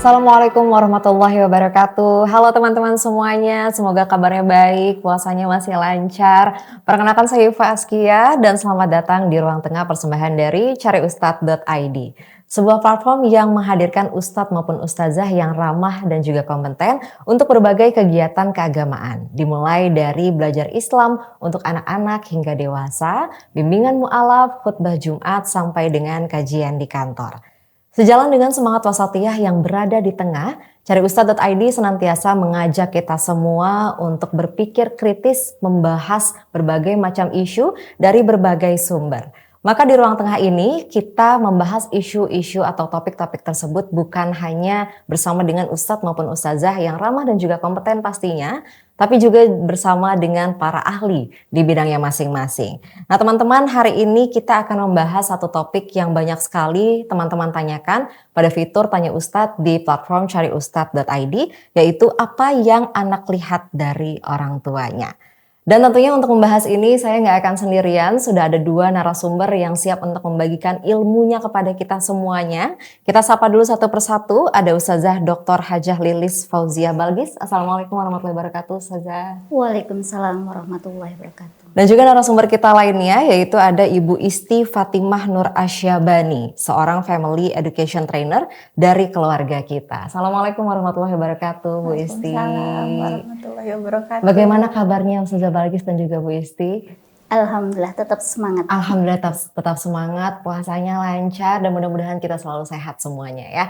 Assalamualaikum warahmatullahi wabarakatuh. Halo teman-teman semuanya, semoga kabarnya baik, puasanya masih lancar. Perkenalkan saya Yufa Askia dan selamat datang di Ruang Tengah persembahan dari cariustad.id. Sebuah platform yang menghadirkan ustadz maupun ustazah yang ramah dan juga kompeten untuk berbagai kegiatan keagamaan. Dimulai dari belajar Islam untuk anak-anak hingga dewasa, bimbingan mu'alaf, khutbah Jumat sampai dengan kajian di kantor. Sejalan dengan semangat wasatiyah yang berada di tengah, cariustad.id senantiasa mengajak kita semua untuk berpikir kritis, membahas berbagai macam isu dari berbagai sumber. Maka di ruang tengah ini kita membahas isu-isu atau topik-topik tersebut bukan hanya bersama dengan ustadz maupun ustazah yang ramah dan juga kompeten pastinya, tapi juga bersama dengan para ahli di bidangnya masing-masing. Nah teman-teman, hari ini kita akan membahas satu topik yang banyak sekali teman-teman tanyakan pada fitur Tanya Ustadz di platform cariustad.id, yaitu apa yang anak lihat dari orang tuanya. Dan tentunya untuk membahas ini saya nggak akan sendirian, sudah ada dua narasumber yang siap untuk membagikan ilmunya kepada kita semuanya. Kita sapa dulu satu persatu, ada Ustazah Dr. Hajah Lilis Fauzia Balgis. Assalamualaikum warahmatullahi wabarakatuh, Ustazah. Waalaikumsalam warahmatullahi wabarakatuh. Dan juga narasumber kita lainnya yaitu ada Ibu Isti Fatimah Nur Asyabani, seorang family education trainer dari keluarga kita. Assalamualaikum warahmatullahi wabarakatuh, Bu Isti. Waalaikumsalam warahmatullahi wabarakatuh. Bagaimana kabarnya Ustazah Balgis dan juga Bu Isti? Alhamdulillah tetap semangat. Alhamdulillah tetap semangat, puasanya lancar dan mudah-mudahan kita selalu sehat semuanya ya.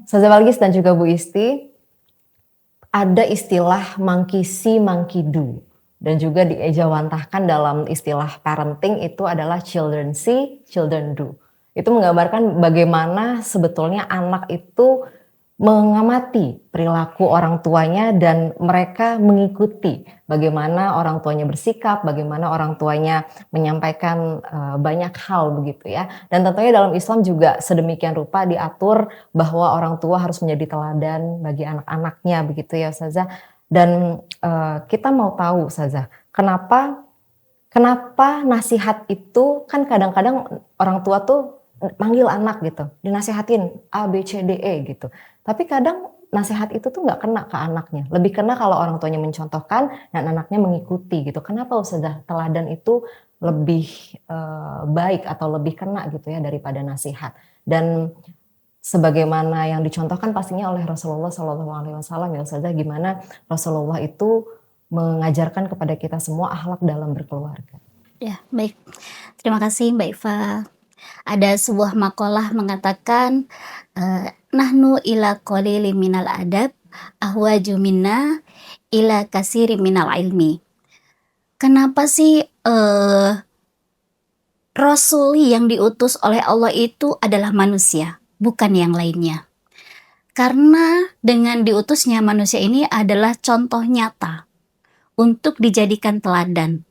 Ustazah Balgis dan juga Bu Isti, ada istilah monkey see, monkey do. Dan juga diejawantahkan dalam istilah parenting itu adalah children see, children do. Itu menggambarkan bagaimana sebetulnya anak itu mengamati perilaku orang tuanya dan mereka mengikuti bagaimana orang tuanya bersikap, bagaimana orang tuanya menyampaikan banyak hal begitu ya. Dan tentunya dalam Islam juga sedemikian rupa diatur bahwa orang tua harus menjadi teladan bagi anak-anaknya begitu ya Ustazah. Dan kita mau tahu Ustazah, kenapa nasihat itu kan kadang-kadang orang tua tuh manggil anak gitu, dinasihatin A, B, C, D, E gitu. Tapi kadang nasihat itu tuh nggak kena ke anaknya. Lebih kena kalau orang tuanya mencontohkan dan anaknya mengikuti gitu. Kenapa Ustazah teladan itu lebih baik atau lebih kena gitu ya daripada nasihat. Dan sebagaimana yang dicontohkan pastinya oleh Rasulullah SAW ya Ustazah, gimana Rasulullah itu mengajarkan kepada kita semua akhlak dalam berkeluarga. Ya, baik. Terima kasih Mbak Iva. Ada sebuah makalah mengatakan nahnu ila qalili minal adab ahwaju minna ila kasiri minal ilmi. Kenapa sih Rasul yang diutus oleh Allah itu adalah manusia, bukan yang lainnya? Karena dengan diutusnya manusia ini adalah contoh nyata untuk dijadikan teladan.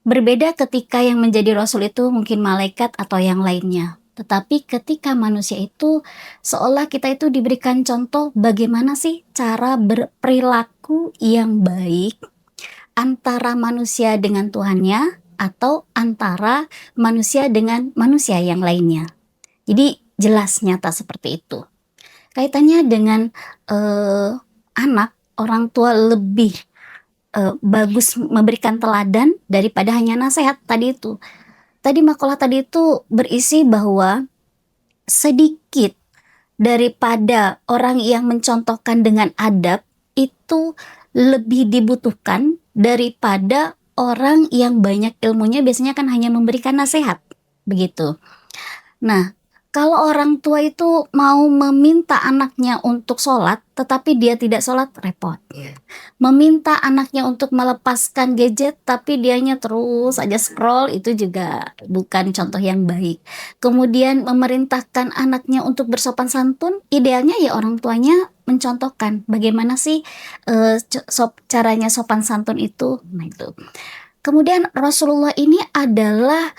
Berbeda ketika yang menjadi Rasul itu mungkin malaikat atau yang lainnya. Tetapi ketika manusia itu seolah kita itu diberikan contoh bagaimana sih cara berperilaku yang baik antara manusia dengan Tuhannya atau antara manusia dengan manusia yang lainnya. Jadi jelas nyata seperti itu. Kaitannya dengan anak, orang tua lebih bagus memberikan teladan daripada hanya nasihat tadi itu. Tadi makalah tadi itu berisi bahwa sedikit daripada orang yang mencontohkan dengan adab itu lebih dibutuhkan daripada orang yang banyak ilmunya biasanya kan hanya memberikan nasihat, begitu. Nah, kalau orang tua itu mau meminta anaknya untuk sholat, tetapi dia tidak sholat, repot. Meminta anaknya untuk melepaskan gadget, tapi dianya terus aja scroll, itu juga bukan contoh yang baik. Kemudian memerintahkan anaknya untuk bersopan santun, idealnya ya orang tuanya mencontohkan bagaimana sih caranya sopan santun itu. Nah itu. Kemudian Rasulullah ini adalah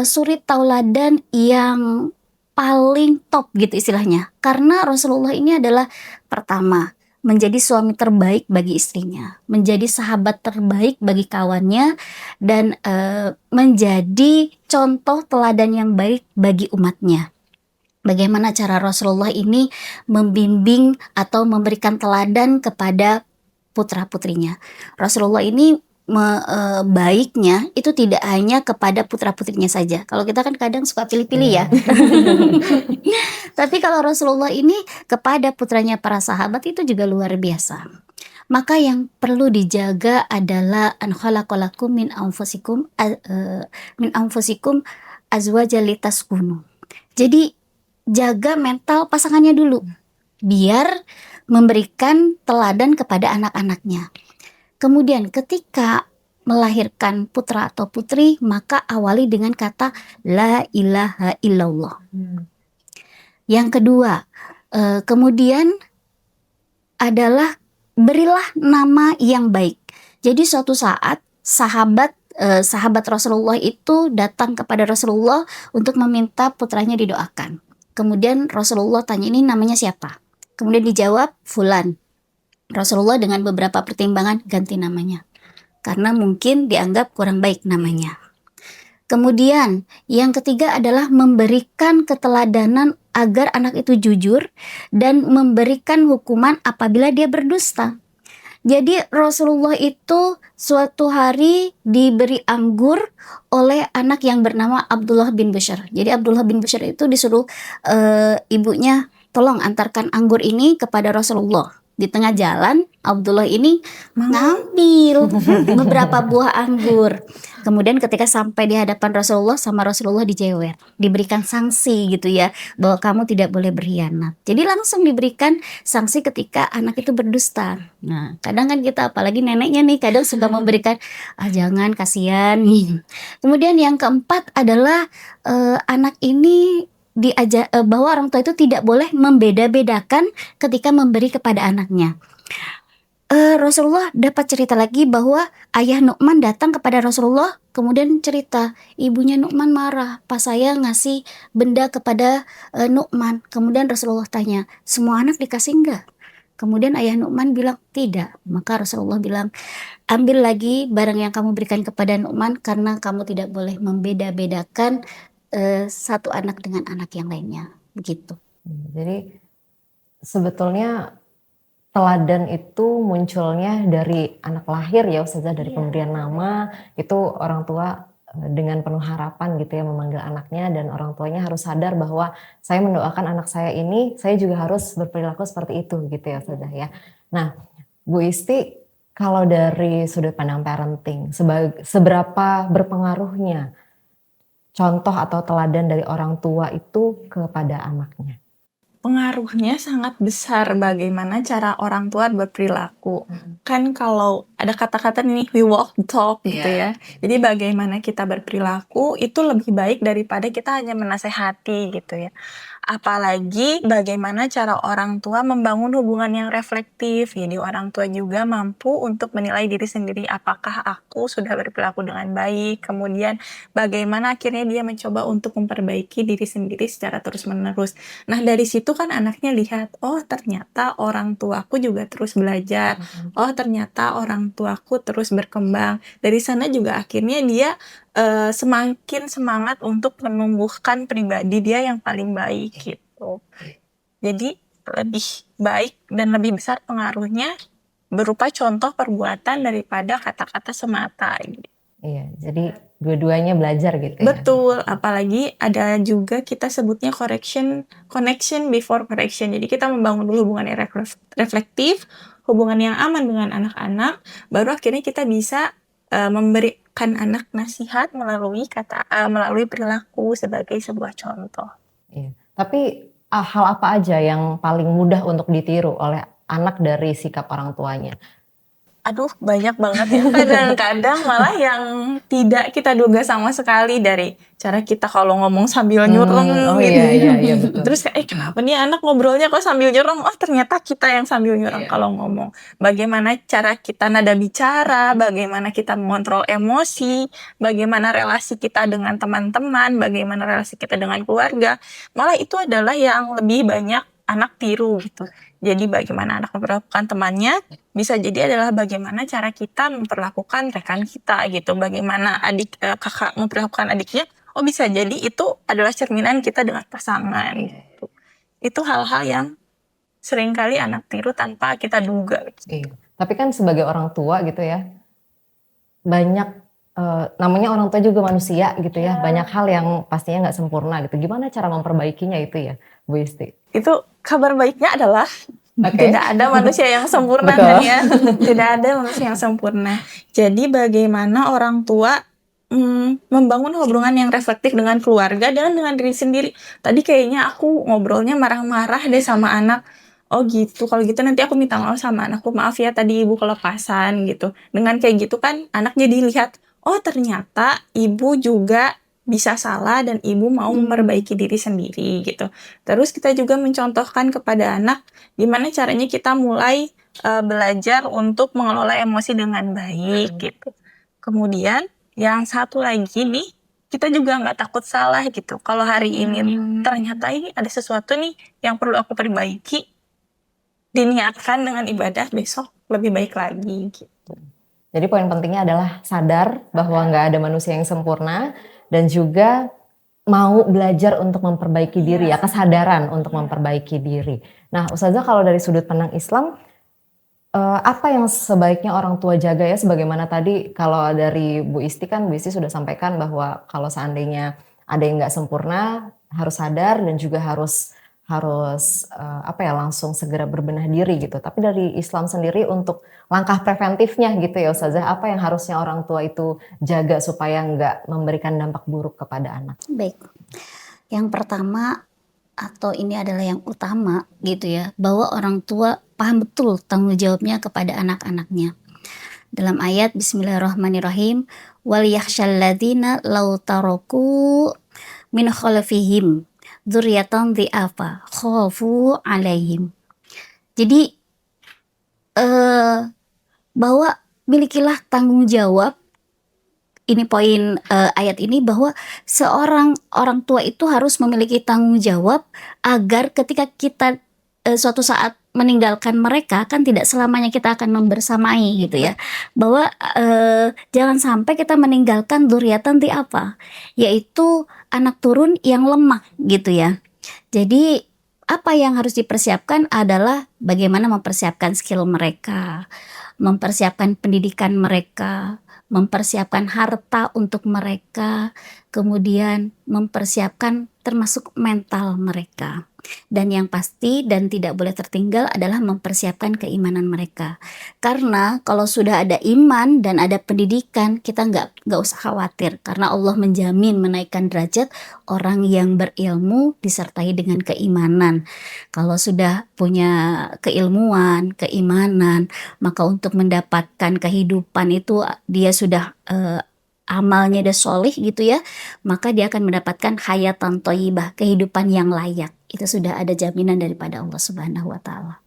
suri tauladan yang paling top gitu istilahnya. Karena Rasulullah ini adalah pertama menjadi suami terbaik bagi istrinya, menjadi sahabat terbaik bagi kawannya, dan menjadi contoh teladan yang baik bagi umatnya. bagaimana cara Rasulullah ini membimbing atau memberikan teladan kepada putra-putrinya. Rasulullah ini baiknya itu tidak hanya kepada putra-putrinya saja. Kalau kita kan kadang suka pilih-pilih ya. Tapi kalau Rasulullah ini kepada putranya para sahabat itu juga luar biasa. Maka yang perlu dijaga adalah an khalaqalakum min anfusikum azwajan litaskunu. Jadi jaga mental pasangannya dulu, biar memberikan teladan kepada anak-anaknya. Kemudian ketika melahirkan putra atau putri, maka awali dengan kata la ilaha illallah. Yang kedua, kemudian adalah berilah nama yang baik. Jadi suatu saat sahabat Rasulullah itu datang kepada Rasulullah untuk meminta putranya didoakan. Kemudian Rasulullah tanya, ini namanya siapa? Kemudian dijawab Fulan. Rasulullah dengan beberapa pertimbangan ganti namanya, karena mungkin dianggap kurang baik namanya. Kemudian yang ketiga adalah memberikan keteladanan agar anak itu jujur dan memberikan hukuman apabila dia berdusta. Jadi Rasulullah itu suatu hari diberi anggur oleh anak yang bernama Abdullah bin Bushr. Jadi Abdullah bin Bushr itu disuruh ibunya, tolong antarkan anggur ini kepada Rasulullah. Di tengah jalan Abdullah ini ngambil beberapa buah anggur. Kemudian ketika sampai di hadapan Rasulullah, sama Rasulullah dijewer, diberikan sanksi gitu ya, bahwa kamu tidak boleh berkhianat. Jadi langsung diberikan sanksi ketika anak itu berdusta. Nah, kadang kan kita, apalagi neneknya nih, kadang suka memberikan jangan, kasihan. Kemudian yang keempat adalah anak ini diajak bahwa orang tua itu tidak boleh membeda-bedakan ketika memberi kepada anaknya. Rasulullah dapat cerita lagi bahwa ayah Nu'man datang kepada Rasulullah, kemudian cerita ibunya Nu'man marah pas saya ngasih benda kepada Nu'man. Kemudian Rasulullah tanya, semua anak dikasih enggak? Kemudian ayah Nu'man bilang tidak. Maka Rasulullah bilang, ambil lagi barang yang kamu berikan kepada Nu'man, karena kamu tidak boleh membeda-bedakan satu anak dengan anak yang lainnya, begitu. Jadi sebetulnya teladan itu munculnya dari anak lahir ya Ustazah, dari pemberian nama, itu orang tua dengan penuh harapan gitu ya memanggil anaknya, dan orang tuanya harus sadar bahwa saya mendoakan anak saya ini, saya juga harus berperilaku seperti itu gitu ya Ustazah ya. Nah Bu Isti, kalau dari sudut pandang parenting, seberapa berpengaruhnya contoh atau teladan dari orang tua itu kepada anaknya? Pengaruhnya sangat besar bagaimana cara orang tua berperilaku. Kan kalau ada kata-kata nih, we walk the talk gitu ya. Jadi bagaimana kita berperilaku itu lebih baik daripada kita hanya menasehati gitu ya. Apalagi bagaimana cara orang tua membangun hubungan yang reflektif. Jadi orang tua juga mampu untuk menilai diri sendiri, apakah aku sudah berperilaku dengan baik. Kemudian bagaimana akhirnya dia mencoba untuk memperbaiki diri sendiri secara terus-menerus. Nah dari situ kan anaknya lihat, oh ternyata orang tuaku juga terus belajar. Oh ternyata orang tuaku terus berkembang. Dari sana juga akhirnya dia semakin semangat untuk menumbuhkan pribadi dia yang paling baik gitu. Jadi lebih baik dan lebih besar pengaruhnya berupa contoh perbuatan daripada kata-kata semata gitu. Iya, jadi dua-duanya belajar gitu ya. Betul, apalagi ada juga kita sebutnya connection before correction. Jadi kita membangun dulu hubungan yang reflektif, hubungan yang aman dengan anak-anak, baru akhirnya kita bisa memberikan anak nasihat melalui melalui perilaku sebagai sebuah contoh. Iya. Tapi hal apa aja yang paling mudah untuk ditiru oleh anak dari sikap orang tuanya? Aduh, banyak banget ya. Kadang-kadang malah yang tidak kita duga sama sekali, dari cara kita kalau ngomong sambil nyureng gitu. Iya, betul. Terus kenapa nih anak ngobrolnya kok sambil nyureng? Oh ternyata kita yang sambil nyureng kalau ngomong. Bagaimana cara kita nada bicara, bagaimana kita mengontrol emosi, bagaimana relasi kita dengan teman-teman, bagaimana relasi kita dengan keluarga. Malah itu adalah yang lebih banyak anak tiru gitu. Jadi bagaimana anak memperlakukan temannya, bisa jadi adalah bagaimana cara kita memperlakukan rekan kita gitu. Bagaimana kakak memperlakukan adiknya, oh bisa jadi itu adalah cerminan kita dengan pasangan gitu. Itu hal-hal yang seringkali anak tiru tanpa kita duga. Iya. Tapi kan sebagai orang tua gitu ya, banyak namanya orang tua juga manusia gitu ya, banyak hal yang pastinya nggak sempurna gitu. Gimana cara memperbaikinya itu ya, Bu Isti? Itu kabar baiknya adalah Oke. tidak ada manusia yang sempurna Betul. kan ya. Tidak ada manusia yang sempurna. Jadi bagaimana orang tua membangun hubungan yang reflektif dengan keluarga dan dengan diri sendiri. Tadi kayaknya aku ngobrolnya marah-marah deh sama anak. Oh gitu, kalau gitu nanti aku minta maaf sama anakku. Maaf ya tadi ibu kelepasan gitu. Dengan kayak gitu kan anak jadi lihat, oh ternyata ibu juga bisa salah dan ibu mau memperbaiki diri sendiri gitu. Terus kita juga mencontohkan kepada anak gimana caranya kita mulai belajar untuk mengelola emosi dengan baik gitu. Kemudian yang satu lagi nih, kita juga nggak takut salah gitu. Kalau hari ini ternyata ini ada sesuatu nih yang perlu aku perbaiki, diniatkan dengan ibadah, besok lebih baik lagi gitu. Jadi poin pentingnya adalah sadar bahwa nggak ada manusia yang sempurna dan juga mau belajar untuk memperbaiki diri ya, kesadaran untuk memperbaiki diri. Nah, Ustazah kalau dari sudut pandang Islam, apa yang sebaiknya orang tua jaga ya, sebagaimana tadi kalau dari Bu Isti kan, Bu Isti sudah sampaikan bahwa kalau seandainya ada yang nggak sempurna harus sadar dan juga harus langsung segera berbenah diri gitu. Tapi dari Islam sendiri untuk langkah preventifnya gitu ya Ustazah, apa yang harusnya orang tua itu jaga supaya nggak memberikan dampak buruk kepada anak? Baik, yang pertama atau ini adalah yang utama gitu ya, bahwa orang tua paham betul tanggung jawabnya kepada anak-anaknya. Dalam ayat Bismillahirrahmanirrahim, wal yakhshal ladzina law taraku min khalfihim dzurriyyatan dhi'afa khafu alaihim. Jadi bahwa milikilah tanggung jawab, ini poin ayat ini, bahwa seorang orang tua itu harus memiliki tanggung jawab agar ketika kita suatu saat meninggalkan mereka, kan tidak selamanya kita akan membersamai gitu ya, bahwa jangan sampai kita meninggalkan dzurriatan apa, yaitu anak turun yang lemah gitu ya. Jadi apa yang harus dipersiapkan adalah bagaimana mempersiapkan skill mereka, mempersiapkan pendidikan mereka, mempersiapkan harta untuk mereka, kemudian mempersiapkan termasuk mental mereka. Dan yang pasti dan tidak boleh tertinggal adalah mempersiapkan keimanan mereka. Karena kalau sudah ada iman dan ada pendidikan, kita nggak usah khawatir. Karena Allah menjamin menaikkan derajat orang yang berilmu disertai dengan keimanan. Kalau sudah punya keilmuan, keimanan, maka untuk mendapatkan kehidupan itu dia sudah amalnya udah solih gitu ya, maka dia akan mendapatkan hayatan thayyibah, kehidupan yang layak. Itu sudah ada jaminan daripada Allah Subhanahu wa Ta'ala.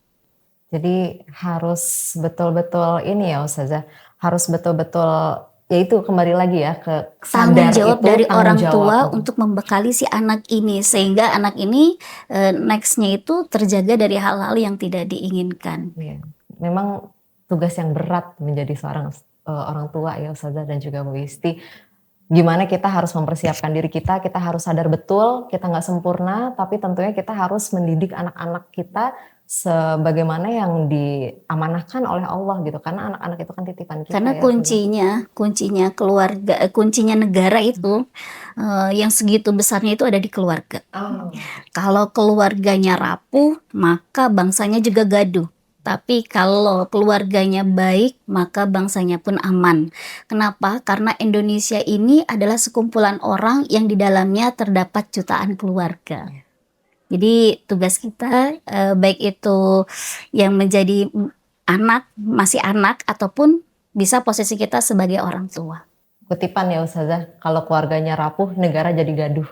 Jadi harus betul-betul ini ya Ustazah, harus betul-betul yaitu kembali lagi ya ke Tanggung sadar jawab itu, dari tanggung orang jawab. tua untuk membekali si anak ini, sehingga anak ini nextnya itu terjaga dari hal-hal yang tidak diinginkan. Iya. Memang tugas yang berat menjadi seorang orang tua ya Ustazah dan juga Bu Isti. Gimana kita harus mempersiapkan diri kita harus sadar betul kita nggak sempurna, tapi tentunya kita harus mendidik anak-anak kita sebagaimana yang diamanahkan oleh Allah gitu, karena anak-anak itu kan titipan kita. Karena ya, kuncinya keluarga, kuncinya negara itu yang segitu besarnya itu ada di keluarga. Kalau keluarganya rapuh, maka bangsanya juga gaduh. Tapi kalau keluarganya baik, maka bangsanya pun aman. Kenapa? Karena Indonesia ini adalah sekumpulan orang yang di dalamnya terdapat jutaan keluarga. Jadi tugas kita, baik itu yang menjadi masih anak, ataupun bisa posisi kita sebagai orang tua. Kutipan ya Ustazah, kalau keluarganya rapuh, negara jadi gaduh.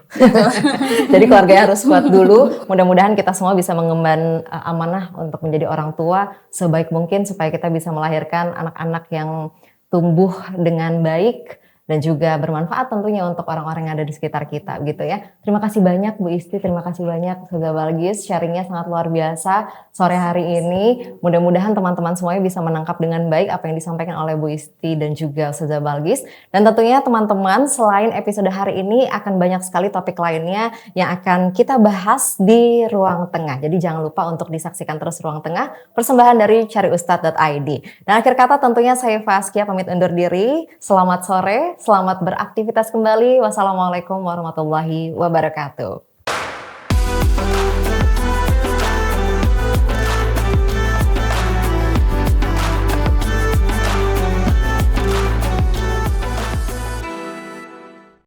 Jadi keluarganya harus kuat dulu. Mudah-mudahan kita semua bisa mengemban amanah untuk menjadi orang tua sebaik mungkin supaya kita bisa melahirkan anak-anak yang tumbuh dengan baik dan juga bermanfaat tentunya untuk orang-orang yang ada di sekitar kita gitu ya. Terima kasih banyak Bu Isti, terima kasih banyak Ustazah Balqis, sharingnya sangat luar biasa sore hari ini. Mudah-mudahan teman-teman semuanya bisa menangkap dengan baik apa yang disampaikan oleh Bu Isti dan juga Ustazah Balqis. Dan tentunya teman-teman, selain episode hari ini akan banyak sekali topik lainnya yang akan kita bahas di Ruang Tengah. Jadi jangan lupa untuk disaksikan terus Ruang Tengah, persembahan dari cariustad.id. Dan akhir kata tentunya saya Faskia pamit undur diri. Selamat sore, selamat beraktivitas kembali. Wassalamualaikum warahmatullahi wabarakatuh.